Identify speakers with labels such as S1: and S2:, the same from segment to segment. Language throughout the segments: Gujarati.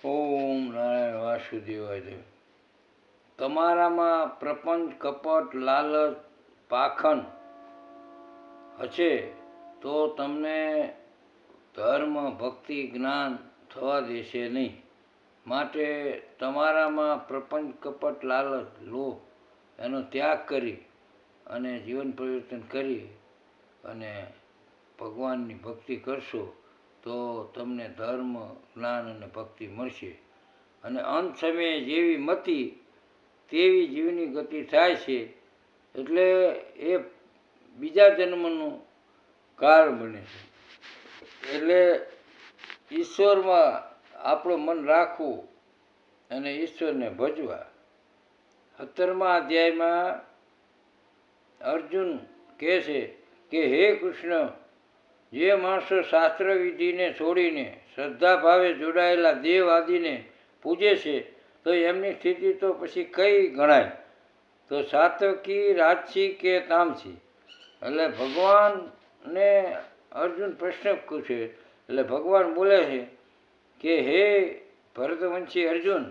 S1: ઓમ નારાયણ વાસુદેવાય દેવ. તમારામાં પ્રપંચ, કપટ, લાલચ, પાખંડ હશે તો તમને ધર્મ, ભક્તિ, જ્ઞાન થવા દેશે નહીં. માટે તમારામાં પ્રપંચ, કપટ, લાલચ, લોભ એનો ત્યાગ કરી અને જીવન પરિવર્તન કરી અને ભગવાનની ભક્તિ કરશો તો તમને ધર્મ, જ્ઞાન અને ભક્તિ મળશે. અને અંત સમયે જેવી મતિ તેવી જીવની ગતિ થાય છે. એટલે એ બીજા જન્મનું કારણ બને છે. એટલે ઈશ્વરમાં આપણું મન રાખવું અને ઈશ્વરને ભજવા. 17મા અધ્યાયમાં અર્જુન કહે છે કે હે કૃષ્ણ, જે માણસો શાસ્ત્ર વિધિને છોડીને શ્રદ્ધા ભાવે જોડાયેલા દેવ આદિને પૂજે છે તો એમની સ્થિતિ તો પછી કઈ ગણાય? તો સાત્વિકી, રાજસી કે તામસી? એટલે ભગવાનને અર્જુન પ્રશ્ન પૂછે. એટલે ભગવાન બોલે છે કે હે ભરતવંશી અર્જુન,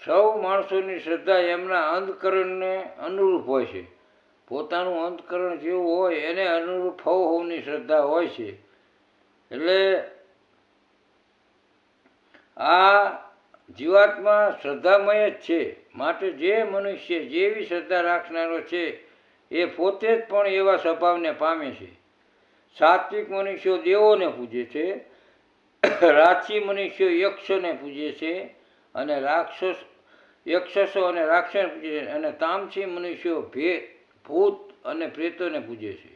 S1: સૌ માણસોની શ્રદ્ધા એમના અંતકરણને અનુરૂપ હોય છે. પોતાનું અંતકરણ જેવું હોય એને અનુરૂપ હવની શ્રદ્ધા હોય છે. એટલે આ જીવાત્મા શ્રદ્ધામય જ છે. માટે જે મનુષ્ય જેવી શ્રદ્ધા રાખનારો છે એ પોતે જ પણ એવા સ્વભાવને પામે છે. સાત્વિક મનુષ્યો દેવોને પૂજે છે, રાજસી મનુષ્યો યક્ષોને પૂજે છે અને યક્ષસો અને રાક્ષસોને પૂજે છે, અને તામસી મનુષ્યો ભૂત અને પ્રેતોને પૂજે છે.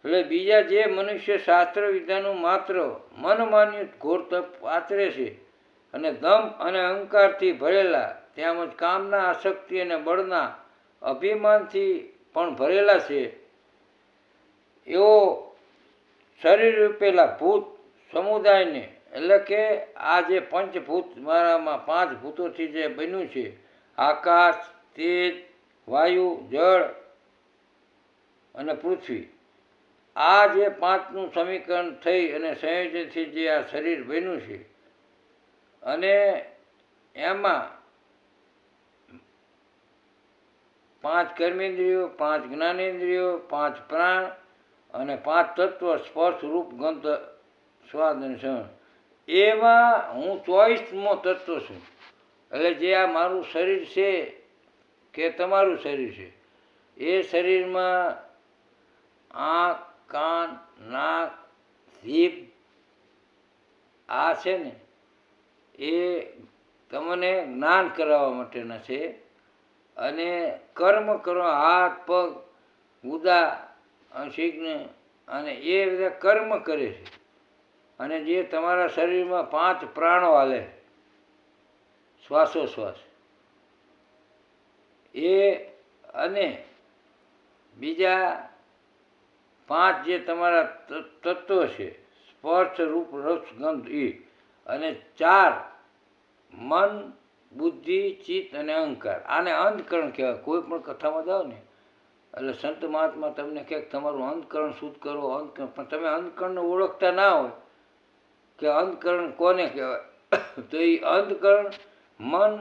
S1: એટલે બીજા જે મનુષ્ય શાસ્ત્ર વિધાનું માત્ર મનમાન્યું ઘોર તપ આચરે છે અને દમ અને અહંકારથી ભરેલા, તેમજ કામના, આસક્તિ અને બળના અભિમાનથી પણ ભરેલા છે, એવો શરીર રૂપેલા ભૂત સમુદાયને, એટલે કે આ જે પંચભૂત મારામાં 5 ભૂતોથી જે બન્યું છે, આકાશ, તેજ, વાયુ, જળ અને પૃથ્વી, આ જે 5નું સમીકરણ થઈ અને સંયોજનથી જે આ શરીર બન્યું છે, અને એમાં 5 કર્મેન્દ્રિયો, 5 જ્ઞાનેન્દ્રિયો, 5 પ્રાણ અને 5 તત્વ, સ્પર્શ, રૂપ, ગંધ, સ્વાદ અને સહન. એમાં હું 24મો તત્વ છું. એટલે જે આ મારું શરીર છે કે તમારું શરીર છે, એ શરીરમાં આંખ, કાન, નાક, જીભ આ છે ને, એ તમને જ્ઞાન કરાવવા માટેના છે. અને કર્મ કરો, હાથ, પગ, ગુદા, શિગ્ન, અને એ બધા કર્મ કરે છે. અને જે તમારા શરીરમાં 5 પ્રાણો હાલે, શ્વાસોશ્વાસ, એ અને બીજા 5 જે તમારા તત્વો છે, સ્પર્શ, રૂપ, રસ, ગંધ, એ, અને 4 મન, બુદ્ધિ, ચિત્ત અને અહંકાર. આને અંતકરણ કહેવાય. કોઈ પણ કથામાં જાઓ ને એટલે સંત મહાત્મા તમને કહે તમારું અંતકરણ શુદ્ધ કરો, અંતકરણ. પણ તમે અંતકરણને ઓળખતા ના હોય કે અંતકરણ કોને કહેવાય, તો એ અંતકરણ મન,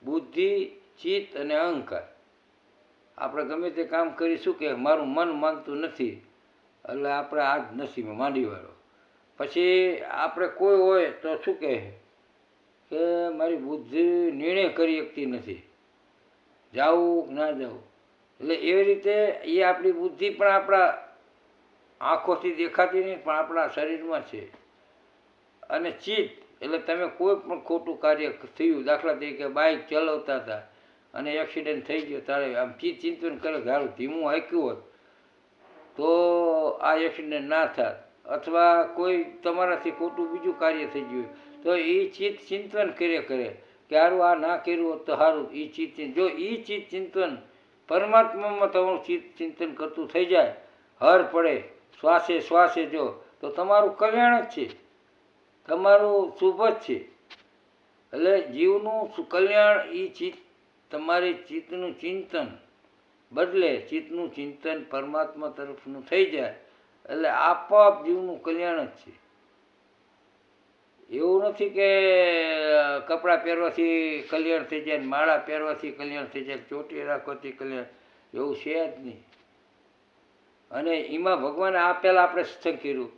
S1: બુદ્ધિ, ચિત્ત અને અહંકાર. આપણે ગમે તે કામ કરીશું કે મારું મન માનતું નથી, એટલે આપણે આ જ નસીબમાં માંડીવાળો. પછી આપણે કોઈ હોય તો શું કહે કે મારી બુદ્ધિ નિર્ણય કરી શકતી નથી, જાવું કે ના જવું. એટલે એવી રીતે એ આપણી બુદ્ધિ પણ આપણા આંખોથી દેખાતી નહીં, પણ આપણા શરીરમાં છે. અને ચિત્ત એટલે તમે કોઈ પણ ખોટું કાર્ય થયું, દાખલા તરીકે બાઇક ચલાવતા હતા અને એક્સિડન્ટ થઈ ગયો, તારે આમ ચિંતન કરે ગારું ધીમું હાંક્યું હોત તો આ એક્સિડન્ટ ના થાત, અથવા કોઈ તમારાથી ખોટું બીજું કાર્ય થઈ ગયું તો એ ચિત્ત ચિંતન કરે કે સારું આ ના કર્યું હોત તો સારું. એ ચિત્ત, જો એ ચિત્ત ચિંતન પરમાત્મામાં તમારું ચિત્ત ચિંતન કરતું થઈ જાય, હર પડે શ્વાસે શ્વાસે, જો તો તમારું કલ્યાણ જ છે, તમારું શુભ જ છે. એટલે જીવનું કલ્યાણ એ ચિત્ત, તમારી ચિત્તનું ચિંતન બદલે ચિત્તનું ચિંતન પરમાત્મા તરફનું થઈ જાય એટલે આપોઆપ જીવનું કલ્યાણ જ છે. એવું નથી કે કપડાં પહેરવાથી કલ્યાણ થઈ જાય ને માળા પહેરવાથી કલ્યાણ થઈ જાય, ચોટી રાખવાથી કલ્યાણ, એવું છે જ નહીં. અને એમાં ભગવાને આ પહેલાં આપણે સત્સંગ કર્યું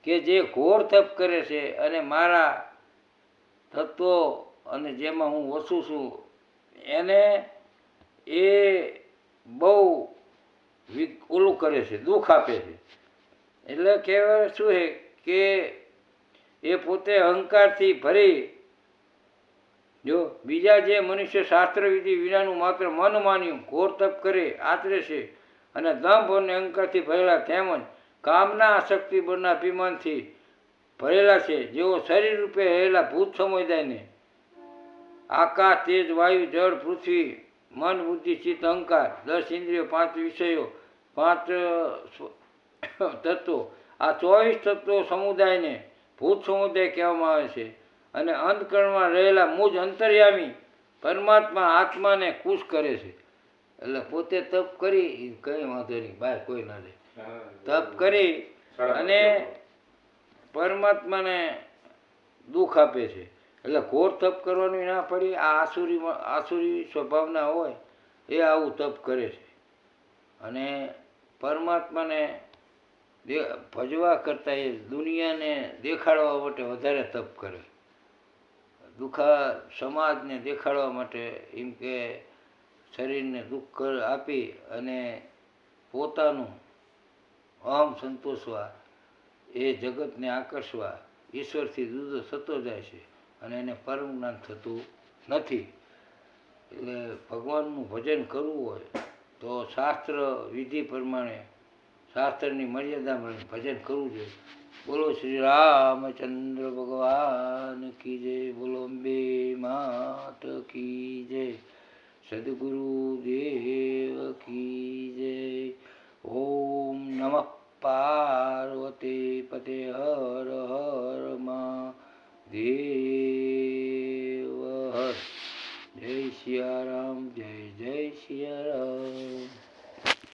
S1: કે જે ઘોર તપ કરે છે અને મારા તત્વો અને જેમાં હું વસું છું એને એ બહુ ઓલું કરે છે, દુઃખ આપે છે. એટલે કહેવાય શું છે કે એ પોતે અહંકારથી ભરી, જો બીજા જે મનુષ્ય શાસ્ત્રવિધિ વિનાનું માત્ર મન માન્યું ઘોર તપ કરે આચરે છે અને દંભ અને અહંકારથી ભરેલા તેમજ કામના આસક્તિ બળના અભિમાનથી ભરેલા છે, જેઓ શરીર રૂપે રહેલા ભૂત સમુદાયને આકાશ, તેજ, વાયુ, જળ, પૃથ્વી, મન, બુદ્ધિ, ચિત્ત, અહંકાર, 10 ઇન્દ્રિયો, 5 વિષયો, 5 તત્વો, આ 24 તત્વો સમુદાયને ભૂત સમુદાય કહેવામાં આવે છે. અને અંતકરણમાં રહેલા મુજ અંતર્યામી પરમાત્મા આત્માને ખુશ કરે છે. એટલે પોતે તપ કરી, કંઈ વાંધો નહીં, બહાર કોઈ ના દે, તપ કરી અને પરમાત્માને દુઃખ આપે છે. એટલે ઘોર તપ કરવાની ના પડી. આ આસુરી સ્વભાવના હોય એ આવું તપ કરે છે અને પરમાત્માને ભજવા કરતાં એ દુનિયાને દેખાડવા માટે વધારે તપ કરે. સમાજને દેખાડવા માટે એમ કે શરીરને દુઃખ આપી અને પોતાનું અહમ સંતોષવા, એ જગતને આકર્ષવા ઈશ્વરથી જુદો થતો જાય છે અને એને પરમ જ્ઞાન થતું નથી. એટલે ભગવાનનું ભજન કરવું હોય તો શાસ્ત્ર વિધિ પ્રમાણે, શાસ્ત્રની મર્યાદામાં ભજન કરવું જોઈએ. બોલો શ્રી રામચંદ્ર ભગવાન કી જય, બોલો અંબે માત કી જય, સદગુરુ દેવ કી જય. ઓમ નમઃ પાર્વતી પતે, હર હર મહાદેવ હર. જય સિયારામ, જય જય સિયારામ.